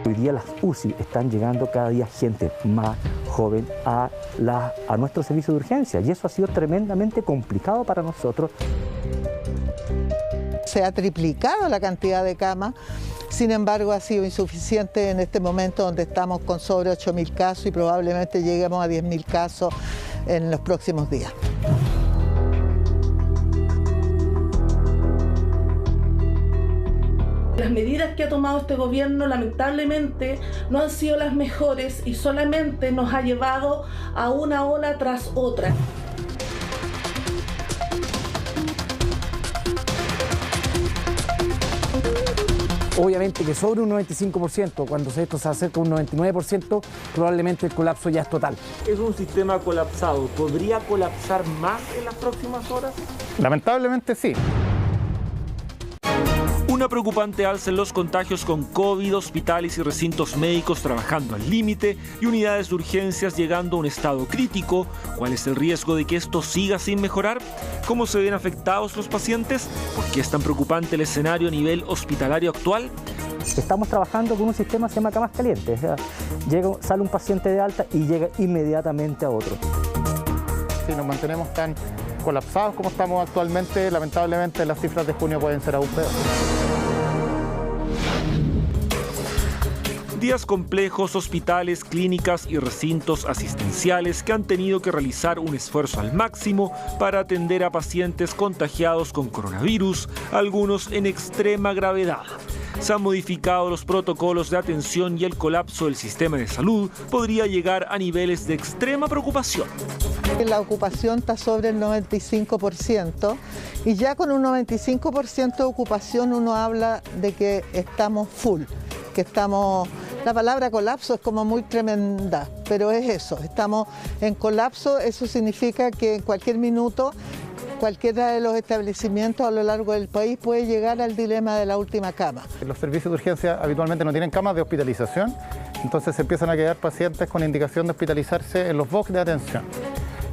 Hoy día las UCI están llegando cada día gente más joven a nuestro servicio de urgencia y eso ha sido tremendamente complicado para nosotros. Se ha triplicado la cantidad de camas, sin embargo ha sido insuficiente en este momento donde estamos con sobre 8.000 casos y probablemente lleguemos a 10.000 casos en los próximos días. Las medidas que ha tomado este gobierno lamentablemente no han sido las mejores y solamente nos ha llevado a una ola tras otra. Obviamente que sobre un 95%, cuando esto se acerca a un 99%, probablemente el colapso ya es total. Es un sistema colapsado. ¿Podría colapsar más en las próximas horas? Lamentablemente sí. Una preocupante alza en los contagios con COVID, hospitales y recintos médicos trabajando al límite y unidades de urgencias llegando a un estado crítico. ¿Cuál es el riesgo de que esto siga sin mejorar? ¿Cómo se ven afectados los pacientes? ¿Por qué es tan preocupante el escenario a nivel hospitalario actual? Estamos trabajando con un sistema que se llama camas calientes. O sea, sale un paciente de alta y llega inmediatamente a otro. Si nos mantenemos tan colapsados como estamos actualmente, lamentablemente las cifras de junio pueden ser aún peores. Días complejos, hospitales, clínicas y recintos asistenciales que han tenido que realizar un esfuerzo al máximo para atender a pacientes contagiados con coronavirus, algunos en extrema gravedad. Se han modificado los protocolos de atención y el colapso del sistema de salud podría llegar a niveles de extrema preocupación. La ocupación está sobre el 95% y ya con un 95% de ocupación uno habla de que estamos full, que estamos... La palabra colapso es como muy tremenda, pero es eso, estamos en colapso. Eso significa que en cualquier minuto cualquiera de los establecimientos a lo largo del país puede llegar al dilema de la última cama. Los servicios de urgencia habitualmente no tienen camas de hospitalización, entonces se empiezan a quedar pacientes con indicación de hospitalizarse en los box de atención,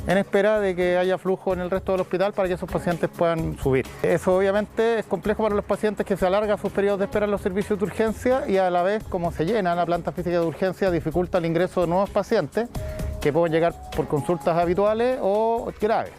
en espera de que haya flujo en el resto del hospital para que esos pacientes puedan subir. Eso obviamente es complejo para los pacientes, que se alarga sus periodos de espera en los servicios de urgencia y a la vez, como se llena la planta física de urgencia, dificulta el ingreso de nuevos pacientes que pueden llegar por consultas habituales o graves.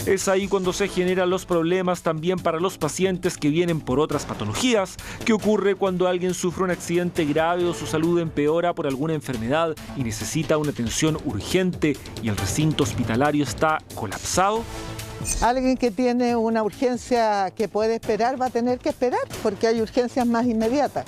Es ahí cuando se generan los problemas también para los pacientes que vienen por otras patologías. ¿Qué ocurre cuando alguien sufre un accidente grave o su salud empeora por alguna enfermedad y necesita una atención urgente y el recinto hospitalario está colapsado? Alguien que tiene una urgencia que puede esperar va a tener que esperar porque hay urgencias más inmediatas.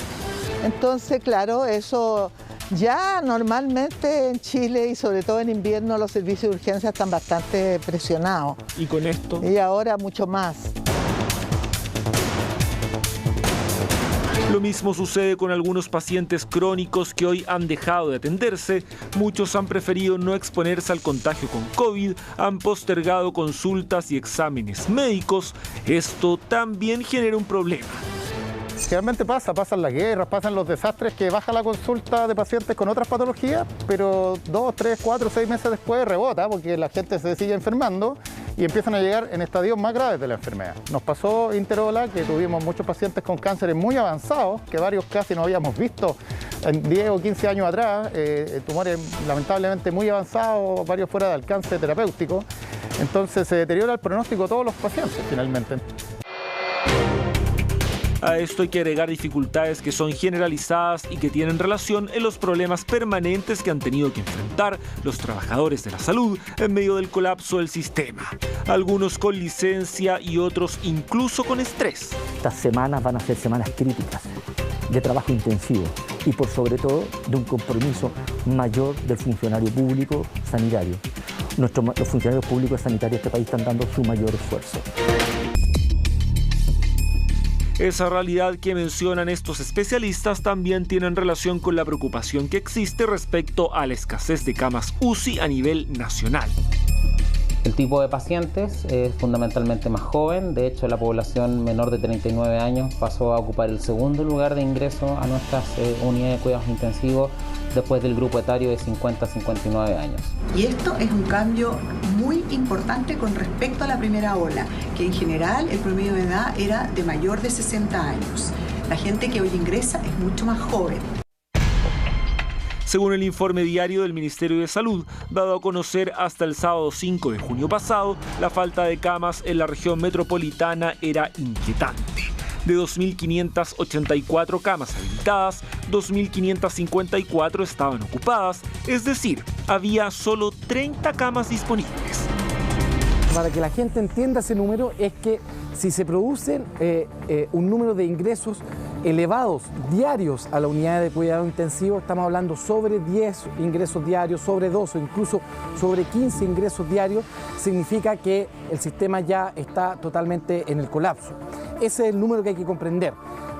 Entonces, claro, eso... Ya normalmente en Chile y sobre todo en invierno los servicios de urgencia están bastante presionados. ¿Y con esto? Y ahora mucho más. Lo mismo sucede con algunos pacientes crónicos que hoy han dejado de atenderse. Muchos han preferido no exponerse al contagio con COVID, han postergado consultas y exámenes médicos. Esto también genera un problema. Generalmente pasan las guerras, pasan los desastres, que baja la consulta de pacientes con otras patologías, pero 2, 3, 4, 6 meses después rebota porque la gente se sigue enfermando y empiezan a llegar en estadios más graves de la enfermedad. Nos pasó Interola, que tuvimos muchos pacientes con cánceres muy avanzados, que varios casi no habíamos visto en 10 o 15 años atrás, tumores lamentablemente muy avanzados, varios fuera de alcance terapéutico. Entonces se deteriora el pronóstico de todos los pacientes finalmente. A esto hay que agregar dificultades que son generalizadas y que tienen relación en los problemas permanentes que han tenido que enfrentar los trabajadores de la salud en medio del colapso del sistema. Algunos con licencia y otros incluso con estrés. Estas semanas van a ser semanas críticas de trabajo intensivo y por sobre todo de un compromiso mayor del funcionario público sanitario. Los funcionarios públicos sanitarios de este país están dando su mayor esfuerzo. Esa realidad que mencionan estos especialistas también tiene relación con la preocupación que existe respecto a la escasez de camas UCI a nivel nacional. El tipo de pacientes es fundamentalmente más joven. De hecho, la población menor de 39 años pasó a ocupar el segundo lugar de ingreso a nuestras unidades de cuidados intensivos después del grupo etario de 50 a 59 años. Y esto es un cambio muy importante con respecto a la primera ola, que en general el promedio de edad era de mayor de 60 años. La gente que hoy ingresa es mucho más joven. Según el informe diario del Ministerio de Salud, dado a conocer hasta el sábado 5 de junio pasado, la falta de camas en la región metropolitana era inquietante. De 2.584 camas habilitadas, 2.554 estaban ocupadas, es decir, había solo 30 camas disponibles. Para que la gente entienda ese número, es que si se producen un número de ingresos elevados diarios a la unidad de cuidado intensivo, estamos hablando sobre 10 ingresos diarios, sobre 2 o incluso sobre 15 ingresos diarios, significa que el sistema ya está totalmente en el colapso. Ese es el número que hay que comprender.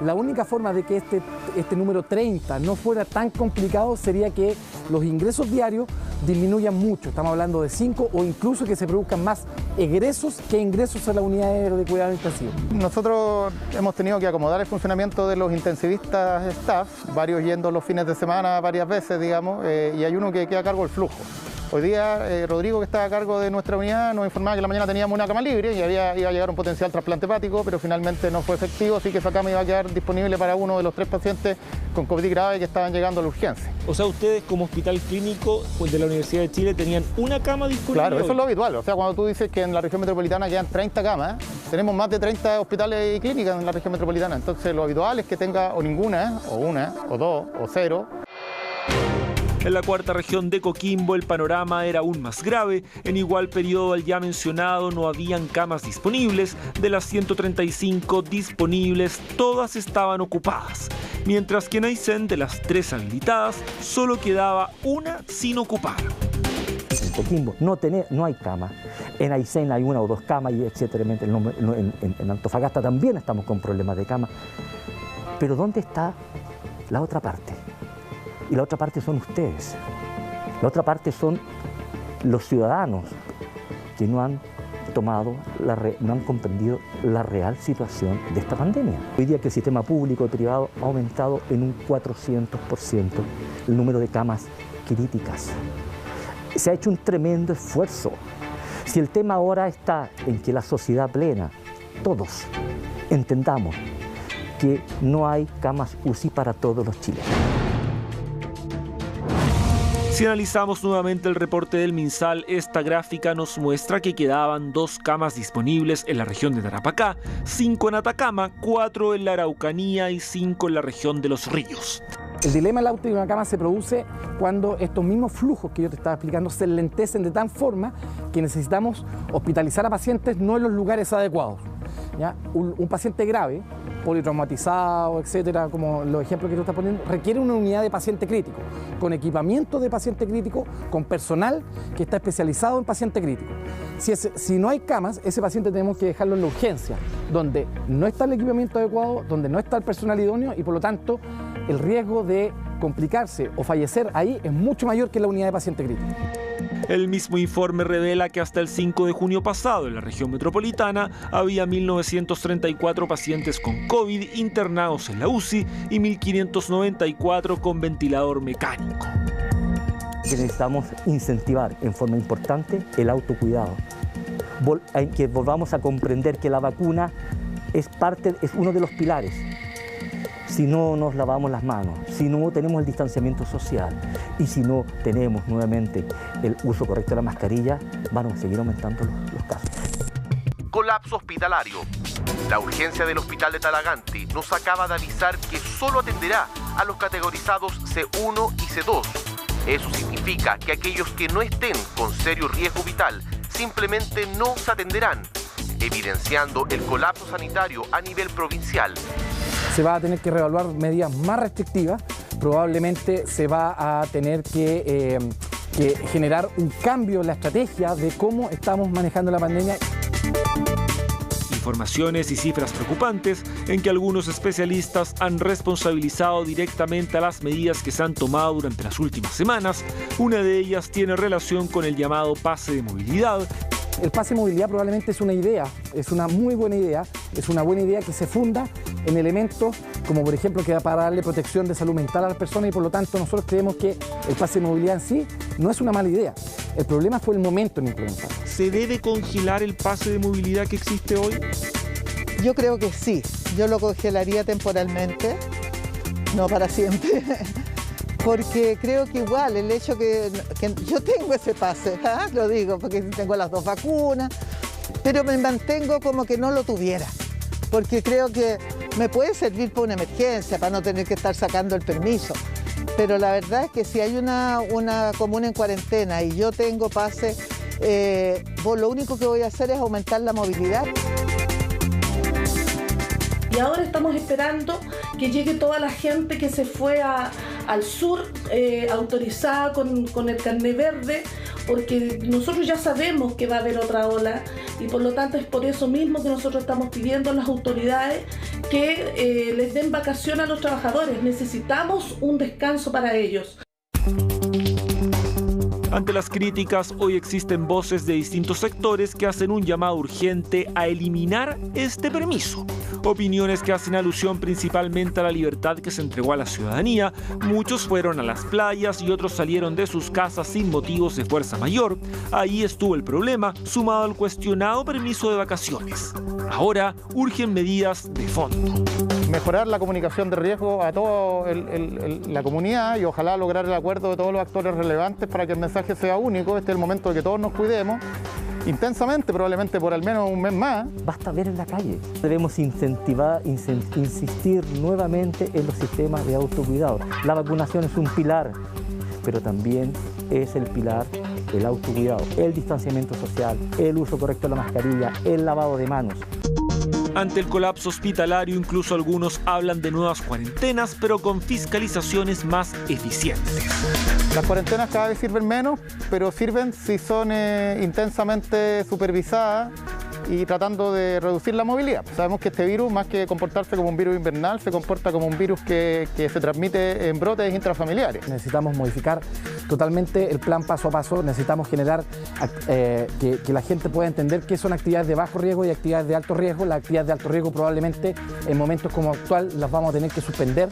La única forma de que este número 30 no fuera tan complicado sería que los ingresos diarios disminuyan mucho. Estamos hablando de 5 o incluso que se produzcan más egresos que ingresos a la unidad de cuidado intensivo. Nosotros hemos tenido que acomodar el funcionamiento de los intensivistas staff, varios yendo los fines de semana varias veces, digamos, y hay uno que queda a cargo del flujo. Hoy día, Rodrigo, que está a cargo de nuestra unidad, nos informaba que en la mañana teníamos una cama libre y iba a llegar un potencial trasplante hepático, pero finalmente no fue efectivo, así que esa cama iba a quedar disponible para uno de los 3 pacientes con COVID grave que estaban llegando a la urgencia. O sea, ustedes como hospital clínico de la Universidad de Chile tenían una cama disponible. Claro, eso es lo habitual. O sea, cuando tú dices que en la región metropolitana quedan 30 camas, tenemos más de 30 hospitales y clínicas en la región metropolitana. Entonces, lo habitual es que tenga o ninguna, o una, o 2, o 0. En la cuarta región de Coquimbo el panorama era aún más grave. En igual periodo al ya mencionado no habían camas disponibles. De las 135 disponibles, todas estaban ocupadas. Mientras que en Aysén, de las 3 habilitadas, solo quedaba una sin ocupar. En Coquimbo no hay cama. En Aysén hay 1 o 2 camas y etcétera. En Antofagasta también estamos con problemas de cama. Pero ¿dónde está la otra parte? Y la otra parte son ustedes. La otra parte son los ciudadanos que no han comprendido la real situación de esta pandemia. Hoy día que el sistema público y privado ha aumentado en un 400% el número de camas críticas. Se ha hecho un tremendo esfuerzo. Si el tema ahora está en que la sociedad plena, todos, entendamos que no hay camas UCI para todos los chilenos. Si analizamos nuevamente el reporte del MinSal, esta gráfica nos muestra que quedaban 2 camas disponibles en la región de Tarapacá, 5 en Atacama, 4 en la Araucanía y 5 en la región de Los Ríos. El dilema de la última cama se produce cuando estos mismos flujos que yo te estaba explicando se lentecen de tal forma que necesitamos hospitalizar a pacientes no en los lugares adecuados. ¿Ya? Un paciente grave, politraumatizado, etcétera, como los ejemplos que tú estás poniendo, requiere una unidad de paciente crítico, con equipamiento de paciente crítico, con personal que está especializado en paciente crítico. Si no hay camas, ese paciente tenemos que dejarlo en la urgencia, donde no está el equipamiento adecuado, donde no está el personal idóneo y por lo tanto el riesgo de complicarse o fallecer ahí es mucho mayor que en la unidad de paciente crítico. El mismo informe revela que hasta el 5 de junio pasado en la región metropolitana había 1.934 pacientes con COVID internados en la UCI y 1.594 con ventilador mecánico. Necesitamos incentivar en forma importante el autocuidado, que volvamos a comprender que la vacuna es uno de los pilares. Si no nos lavamos las manos, si no tenemos el distanciamiento social y si no tenemos nuevamente el uso correcto de la mascarilla, van a seguir aumentando los casos. Colapso hospitalario. La urgencia del hospital de Talagante nos acaba de avisar que solo atenderá a los categorizados C1 y C2. Eso significa que aquellos que no estén con serio riesgo vital simplemente no se atenderán, evidenciando el colapso sanitario a nivel provincial. Se va a tener que reevaluar medidas más restrictivas, probablemente se va a tener que generar un cambio en la estrategia de cómo estamos manejando la pandemia. Informaciones y cifras preocupantes en que algunos especialistas han responsabilizado directamente a las medidas que se han tomado durante las últimas semanas. Una de ellas tiene relación con el llamado pase de movilidad. El pase de movilidad probablemente es una idea, es una muy buena idea, es una buena idea que se funda en elementos como por ejemplo que va para darle protección de salud mental a las personas y por lo tanto nosotros creemos que el pase de movilidad en sí no es una mala idea. El problema fue el momento en implementarlo. ¿Se debe congelar el pase de movilidad que existe hoy? Yo creo que sí, yo lo congelaría temporalmente, no para siempre, porque creo que igual el hecho que yo tengo ese pase, lo digo, porque tengo las 2 vacunas, pero me mantengo como que no lo tuviera, porque creo que me puede servir para una emergencia, para no tener que estar sacando el permiso, pero la verdad es que si hay una comuna en cuarentena y yo tengo pase, lo único que voy a hacer es aumentar la movilidad. Y ahora estamos esperando que llegue toda la gente que se fue al sur autorizada con el carnet verde, porque nosotros ya sabemos que va a haber otra ola y por lo tanto es por eso mismo que nosotros estamos pidiendo a las autoridades que les den vacación a los trabajadores. Necesitamos un descanso para ellos. Ante las críticas, hoy existen voces de distintos sectores que hacen un llamado urgente a eliminar este permiso. Opiniones que hacen alusión principalmente a la libertad que se entregó a la ciudadanía. Muchos fueron a las playas y otros salieron de sus casas sin motivos de fuerza mayor. Ahí estuvo el problema, sumado al cuestionado permiso de vacaciones. Ahora urgen medidas de fondo. Mejorar la comunicación de riesgo a toda la comunidad y ojalá lograr el acuerdo de todos los actores relevantes para que el mensaje sea único. Este es el momento de que todos nos cuidemos intensamente, probablemente por al menos un mes más. Basta ver en la calle. Debemos insistir nuevamente en los sistemas de autocuidado. La vacunación es un pilar, pero también es el pilar el autocuidado, el distanciamiento social, el uso correcto de la mascarilla, el lavado de manos. Ante el colapso hospitalario, incluso algunos hablan de nuevas cuarentenas, pero con fiscalizaciones más eficientes. Las cuarentenas cada vez sirven menos, pero sirven si son intensamente supervisadas y tratando de reducir la movilidad. Sabemos que este virus, más que comportarse como un virus invernal, se comporta como un virus que se transmite en brotes intrafamiliares. Necesitamos modificar totalmente el plan paso a paso, necesitamos generar que la gente pueda entender qué son actividades de bajo riesgo y actividades de alto riesgo. Las actividades de alto riesgo probablemente en momentos como actual las vamos a tener que suspender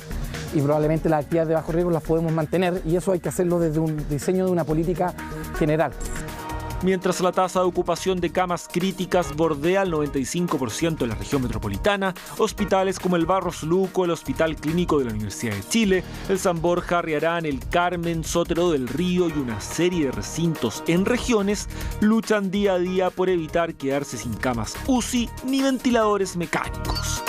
y probablemente las actividades de bajo riesgo las podemos mantener y eso hay que hacerlo desde un diseño de una política general. Mientras la tasa de ocupación de camas críticas bordea el 95% en la región metropolitana, hospitales como el Barros Luco, el Hospital Clínico de la Universidad de Chile, el San Borja, Arriarán, el Carmen, Sotero del Río y una serie de recintos en regiones luchan día a día por evitar quedarse sin camas UCI ni ventiladores mecánicos.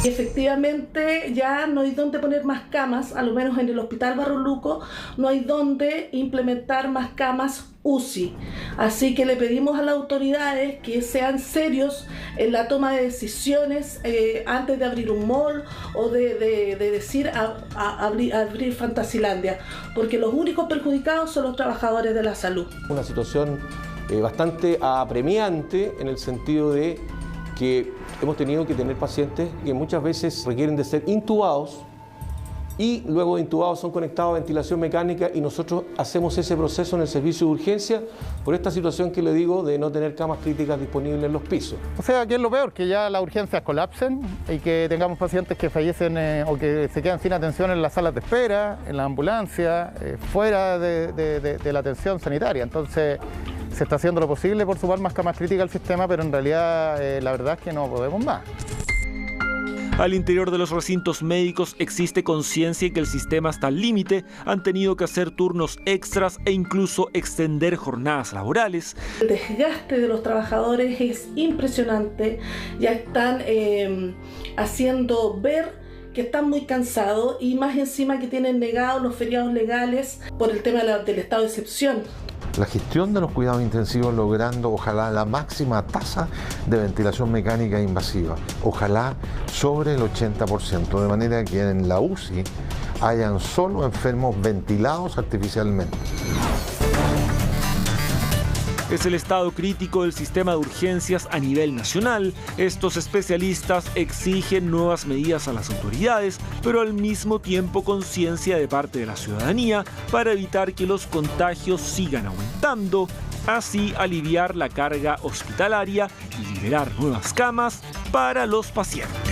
Efectivamente, ya no hay dónde poner más camas, a lo menos en el Hospital Barros Luco, no hay dónde implementar más camas UCI. Así que le pedimos a las autoridades que sean serios en la toma de decisiones antes de abrir un mall o de decir abrir Fantasilandia, porque los únicos perjudicados son los trabajadores de la salud. Una situación bastante apremiante en el sentido de que hemos tenido que tener pacientes que muchas veces requieren de ser intubados y luego de intubados son conectados a ventilación mecánica y nosotros hacemos ese proceso en el servicio de urgencia por esta situación que le digo de no tener camas críticas disponibles en los pisos. O sea, ¿qué es lo peor? Que ya las urgencias colapsen y que tengamos pacientes que fallecen o que se quedan sin atención en las salas de espera, en la ambulancia, fuera de la atención sanitaria. Entonces, se está haciendo lo posible por sumar más camas críticas al sistema, pero en realidad la verdad es que no podemos más. Al interior de los recintos médicos existe conciencia de que el sistema está al límite, han tenido que hacer turnos extras e incluso extender jornadas laborales. El desgaste de los trabajadores es impresionante, ya están haciendo ver que están muy cansados y más encima que tienen negados los feriados legales por el tema del estado de excepción. La gestión de los cuidados intensivos logrando ojalá la máxima tasa de ventilación mecánica invasiva, ojalá sobre el 80%, de manera que en la UCI hayan solo enfermos ventilados artificialmente. Es el estado crítico del sistema de urgencias a nivel nacional. Estos especialistas exigen nuevas medidas a las autoridades, pero al mismo tiempo conciencia de parte de la ciudadanía para evitar que los contagios sigan aumentando, así aliviar la carga hospitalaria y liberar nuevas camas para los pacientes.